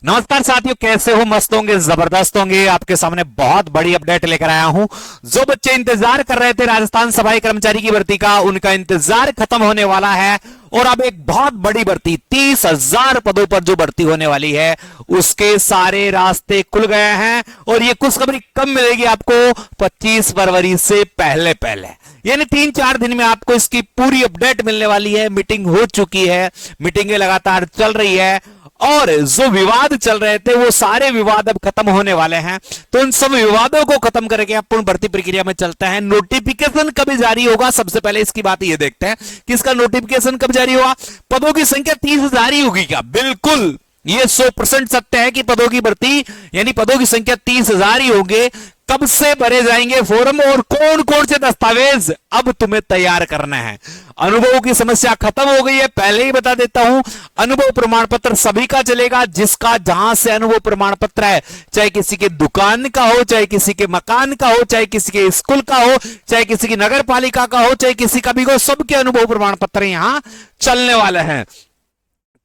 नमस्कार साथियों, कैसे हो? मस्त होंगे, जबरदस्त होंगे। आपके सामने बहुत बड़ी अपडेट लेकर आया हूं। जो बच्चे इंतजार कर रहे थे राजस्थान सफाई कर्मचारी की भर्ती का, उनका इंतजार खत्म होने वाला है। और अब एक बहुत बड़ी भर्ती, 30,000 पदों पर जो भर्ती होने वाली है, उसके सारे रास्ते खुल गए हैं। और ये खुशखबरी कब मिलेगी आपको? 25 फरवरी से पहले पहले, यानी 3-4 दिन में आपको इसकी पूरी अपडेट मिलने वाली है। मीटिंग हो चुकी है, मीटिंगें लगातार चल रही है, और जो विवाद चल रहे थे वो सारे विवाद अब खत्म होने वाले हैं। तो इन सब विवादों को खत्म करके अब पूर्ण भर्ती प्रक्रिया में चलते हैं। नोटिफिकेशन कब जारी होगा, सबसे पहले इसकी बात ये देखते हैं कि इसका नोटिफिकेशन कब जारी होगा। पदों की संख्या 30,000 ही होगी क्या? बिल्कुल, ये 100% सत्य है कि पदों की भर्ती यानी पदों की संख्या 30,000 ही होंगे। कब से भरे जाएंगे फॉर्म और कौन कौन से दस्तावेज अब तुम्हें तैयार करना है? अनुभव की समस्या खत्म हो गई है, पहले ही बता देता हूं। अनुभव प्रमाण पत्र सभी का चलेगा, जिसका जहां से अनुभव प्रमाण पत्र है, चाहे किसी के दुकान का हो, चाहे किसी के मकान का हो, चाहे किसी के स्कूल का हो, चाहे किसी की नगर पालिका का हो, चाहे किसी का भी हो, सबके अनुभव प्रमाण पत्र यहां चलने वाले हैं।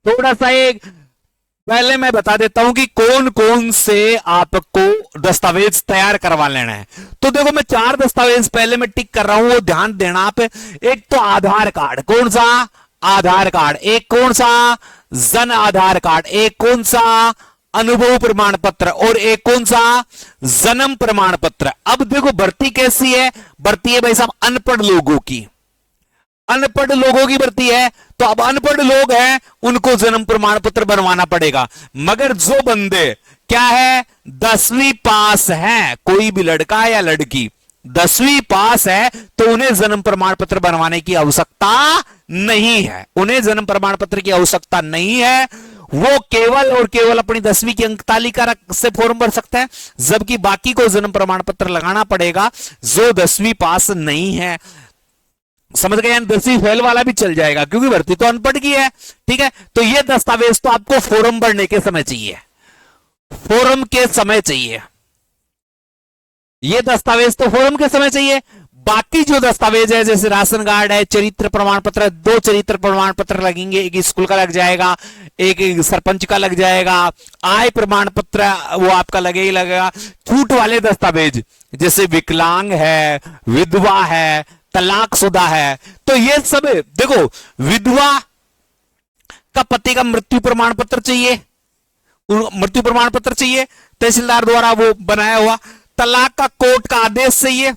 थोड़ा सा एक पहले मैं बता देता हूं कि कौन कौन से आपको दस्तावेज तैयार करवा लेना है। तो देखो, मैं 4 दस्तावेज पहले मैं टिक कर रहा हूं, वो ध्यान देना आप। एक तो आधार कार्ड, कौन सा? आधार कार्ड। एक कौन सा? जन आधार कार्ड। एक कौन सा? अनुभव प्रमाण पत्र। और एक कौन सा? जन्म प्रमाण पत्र। अब देखो भर्ती कैसी है, भर्ती है भाई साहब अनपढ़ लोगों की, अनपढ़ लोगों की भर्ती है। तो अब अनपढ़ लोग हैं, उनको जन्म प्रमाण पत्र बनवाना पड़ेगा। मगर जो बंदे क्या है, 10वीं पास है, कोई भी लड़का या लड़की 10वीं पास है, तो उन्हें जन्म प्रमाण पत्र बनवाने की आवश्यकता नहीं है। उन्हें जन्म प्रमाण पत्र की आवश्यकता नहीं है। वो केवल और केवल अपनी 10वीं की अंक तालिका से फॉर्म भर सकते हैं, जबकि बाकी को जन्म प्रमाण पत्र लगाना पड़ेगा जो 10वीं पास नहीं है। समझ गए? 10वीं फेल वाला भी चल जाएगा, क्योंकि भर्ती तो अनपढ़ की है। ठीक है, तो ये दस्तावेज तो आपको फॉर्म भरने के समय चाहिए, फॉर्म के समय चाहिए। ये दस्तावेज तो फॉर्म के समय चाहिए। बाकी जो दस्तावेज है, जैसे राशन कार्ड है, चरित्र प्रमाण पत्र, 2 चरित्र प्रमाण पत्र लगेंगे, एक स्कूल का लग जाएगा, एक सरपंच का लग जाएगा, आय प्रमाण पत्र वो आपका लगे ही लगेगा। छूट वाले दस्तावेज जैसे विकलांग है, विधवा है, तलाकशुदा है, तो ये सब देखो, विधवा का पति का मृत्यु प्रमाण पत्र चाहिए, मृत्यु प्रमाण पत्र चाहिए तहसीलदार द्वारा वो बनाया हुआ। तलाक का कोर्ट का आदेश चाहिए,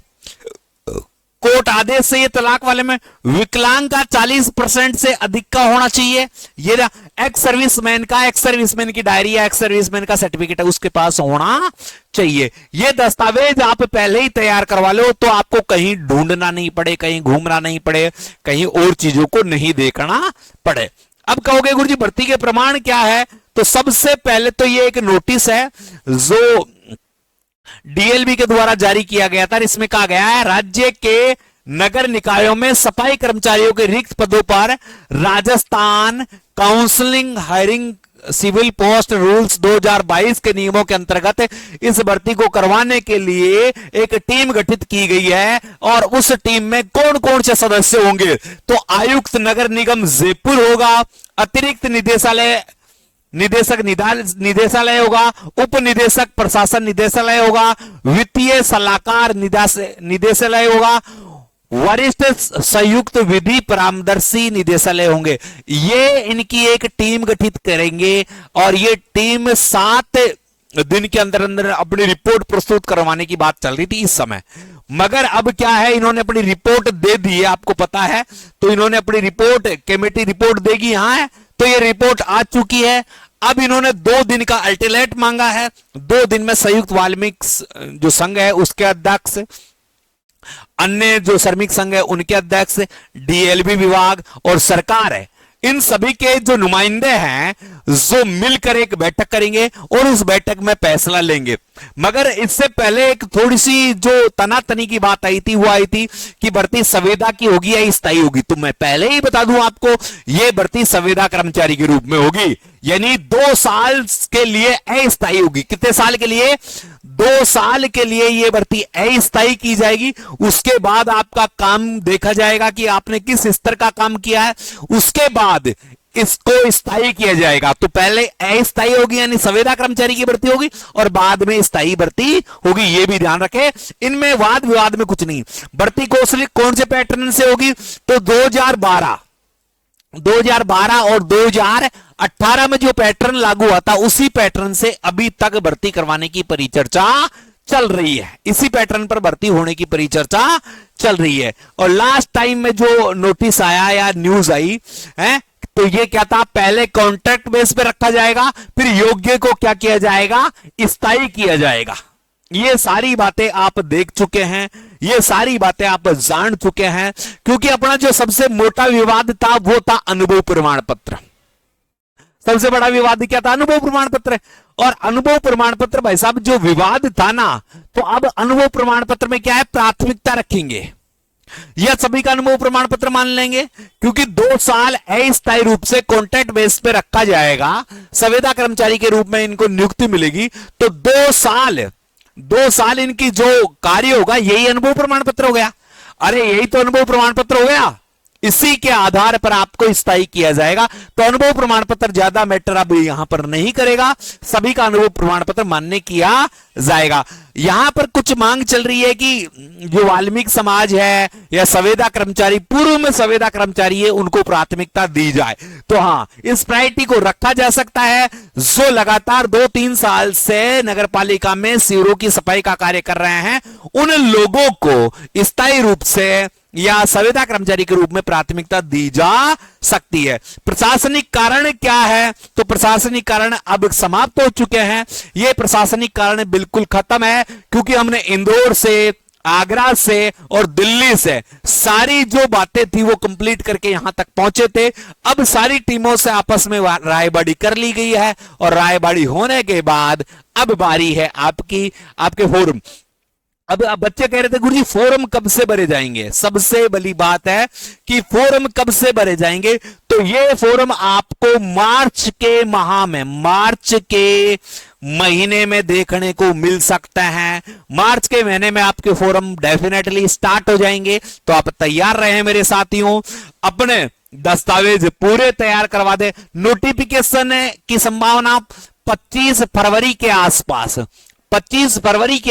कोर्ट आदेश से ये तलाक वाले में। विकलांग का 40% से अधिक का होना चाहिए। ये एक्स सर्विसमैन की डायरी या एक्स सर्विसमैन का सर्टिफिकेट है, उसके पास होना चाहिए। ये दस्तावेज आप पहले ही तैयार करवा लो, तो आपको कहीं ढूंढना नहीं पड़े, कहीं घूमना नहीं पड़े, कहीं और चीजों को नहीं देखना पड़े। अब कहोगे गुरुजी भर्ती के प्रमाण क्या है? तो सबसे पहले तो ये एक नोटिस है जो डीएलबी के द्वारा जारी किया गया था। इसमें कहा गया है, राज्य के नगर निकायों में सफाई कर्मचारियों के रिक्त पदों पर Rajasthan counselling hiring civil post rules 2022 के नियमों के अंतर्गत इस भर्ती को करवाने के लिए एक टीम गठित की गई है। और उस टीम में कौन कौन से सदस्य होंगे? तो आयुक्त नगर निगम जयपुर होगा, अतिरिक्त निदेशालय होगा, उप निदेशक प्रशासन निदेशालय होगा, वित्तीय सलाहकार निदेशालय होगा, वरिष्ठ संयुक्त विधि परामर्शी निदेशालय होंगे। ये इनकी एक टीम गठित करेंगे, और ये टीम 7 दिन के अंदर अंदर अपनी रिपोर्ट प्रस्तुत करवाने की बात चल रही थी इस समय। मगर अब क्या है, इन्होंने अपनी रिपोर्ट दे दी है, आपको पता है। तो इन्होंने अपनी रिपोर्ट, कमेटी रिपोर्ट देगी, यहां है, तो ये रिपोर्ट आ चुकी है। अब इन्होंने 2 दिन का अल्टीमेट मांगा है। 2 दिन में संयुक्त वाल्मीकि जो संघ है उसके अध्यक्ष, अन्य जो श्रमिक संघ है उनके अध्यक्ष, डीएलबी विभाग और सरकार है, इन सभी के जो नुमाइंदे हैं जो मिलकर एक बैठक करेंगे और उस बैठक में फैसला लेंगे। मगर इससे पहले एक थोड़ी सी जो तनातनी की बात आई थी, वो आई थी कि भर्ती संविदा की होगी या स्थायी होगी। तो मैं पहले ही बता दूं आपको, यह भर्ती संविदा कर्मचारी के रूप में होगी, यानी 2 साल के लिए अस्थायी होगी। कितने साल के लिए? 2 साल के लिए यह भर्ती अस्थायी की जाएगी। उसके बाद आपका काम देखा जाएगा कि आपने किस स्तर का काम किया है। उसके बाद इसको स्थायी किया जाएगा। तो पहले अस्थायी होगी यानी संविदा कर्मचारी की भर्ती होगी और बाद में स्थायी भर्ती होगी, ये भी ध्यान रखें। इनमें वाद विवाद में कुछ नहीं। भर्ती कौन से पैटर्न से होगी? तो 2012 और 2018 में जो पैटर्न लागू हुआ था उसी पैटर्न से अभी तक भर्ती करवाने की परिचर्चा चल रही है। इसी पैटर्न पर भर्ती होने की परिचर्चा चल रही है। और लास्ट टाइम में जो नोटिस आया या न्यूज आई है, तो ये क्या था? पहले कॉन्ट्रैक्ट बेस पे रखा जाएगा, फिर योग्य को क्या किया जाएगा? स्थायी किया जाएगा। ये सारी बातें आप देख चुके हैं, ये सारी बातें आप जान चुके हैं, क्योंकि अपना जो सबसे मोटा विवाद था वो था अनुभव प्रमाण पत्र। सबसे बड़ा विवाद क्या था? अनुभव प्रमाण पत्र। और अनुभव प्रमाण पत्र भाई साहब जो विवाद था ना, तो अब अनुभव प्रमाण पत्र में क्या है? प्राथमिकता रखेंगे या सभी का अनुभव प्रमाण पत्र मान लेंगे, क्योंकि 2 साल अस्थायी रूप से कॉन्ट्रैक्ट बेस पे रखा जाएगा, संविदा कर्मचारी के रूप में इनको नियुक्ति मिलेगी। तो 2 साल इनकी जो कार्य होगा यही अनुभव प्रमाण पत्र हो गया। अरे यही तो अनुभव प्रमाण पत्र हो गया, इसी के आधार पर आपको स्थायी किया जाएगा। तो अनुभव प्रमाण पत्र ज्यादा मैटर अब यहां पर नहीं करेगा, सभी का अनुभव प्रमाण पत्र मान्य किया जाएगा। यहां पर कुछ मांग चल रही है कि जो वाल्मीकि समाज है या संविदा कर्मचारी, पूर्व में संविदा कर्मचारी है, उनको प्राथमिकता दी जाए। तो हां, इस प्रायोरिटी को रखा जा सकता है। जो लगातार 2-3 साल से नगरपालिका में सीवरों की सफाई का कार्य कर रहे हैं, उन लोगों को स्थायी रूप से या संविदा कर्मचारी के रूप में प्राथमिकता दी जा सकती है। प्रशासनिक कारण क्या है? तो प्रशासनिक कारण अब समाप्त हो चुके हैं। ये प्रशासनिक कारण बिल्कुल खत्म है, क्योंकि हमने इंदौर से, आगरा से और दिल्ली से सारी जो बातें थी वो कंप्लीट करके यहां तक पहुंचे थे। अब सारी टीमों से आपस में रायबाड़ी कर ली गई है और रायबाड़ी होने के बाद अब बारी है आपके फोरम। अब बच्चे कह रहे थे गुरुजी फोरम कब से भरे जाएंगे? सबसे बड़ी बात है कि फोरम कब से भरे जाएंगे, तो ये फोरम आपको मार्च के महीने में देखने को मिल सकता है। मार्च के महीने में आपके फोरम डेफिनेटली स्टार्ट हो जाएंगे। तो आप तैयार रहे मेरे साथियों, अपने दस्तावेज पूरे तैयार करवा दे। नोटिफिकेशन की संभावना 25 फरवरी के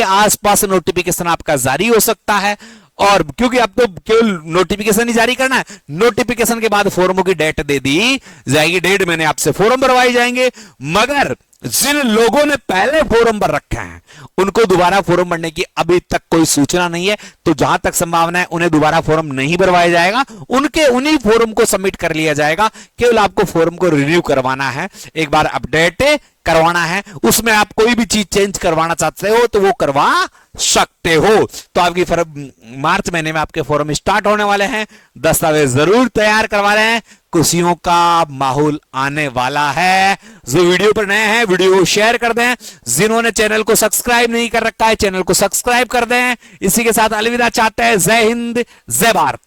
आसपास नोटिफिकेशन आपका जारी हो सकता है। और क्योंकि अब तो केवल नोटिफिकेशन ही जारी करना है, नोटिफिकेशन के बाद फॉर्मों की डेट दे दी जाएगी। 1.5 महीने आपसे फॉर्म भरवाए जाएंगे। मगर जिन लोगों ने पहले फॉर्म भर रखे हैं उनको दोबारा फॉर्म भरने की अभी तक कोई सूचना नहीं है। तो जहां तक संभावना है उन्हें दोबारा फॉर्म नहीं भरवाया जाएगा, उन्हीं फॉर्म को सबमिट कर लिया जाएगा। केवल आपको फॉर्म को रिन्यू करवाना है, एक बार अपडेट करवाना है। उसमें आप कोई भी चीज चेंज करवाना चाहते हो तो वो करवा सकते हो। तो आपकी मार्च महीने में आपके फॉर्म स्टार्ट होने वाले हैं। दस्तावेज जरूर तैयार करवा रहे हैं, खुशियों का माहौल आने वाला है। जो वीडियो पर नए हैं वीडियो शेयर कर दें, जिन्होंने चैनल को सब्सक्राइब नहीं कर रखा है चैनल को सब्सक्राइब कर दें। इसी के साथ अलविदा चाहते हैं। जय हिंद, जय भारत।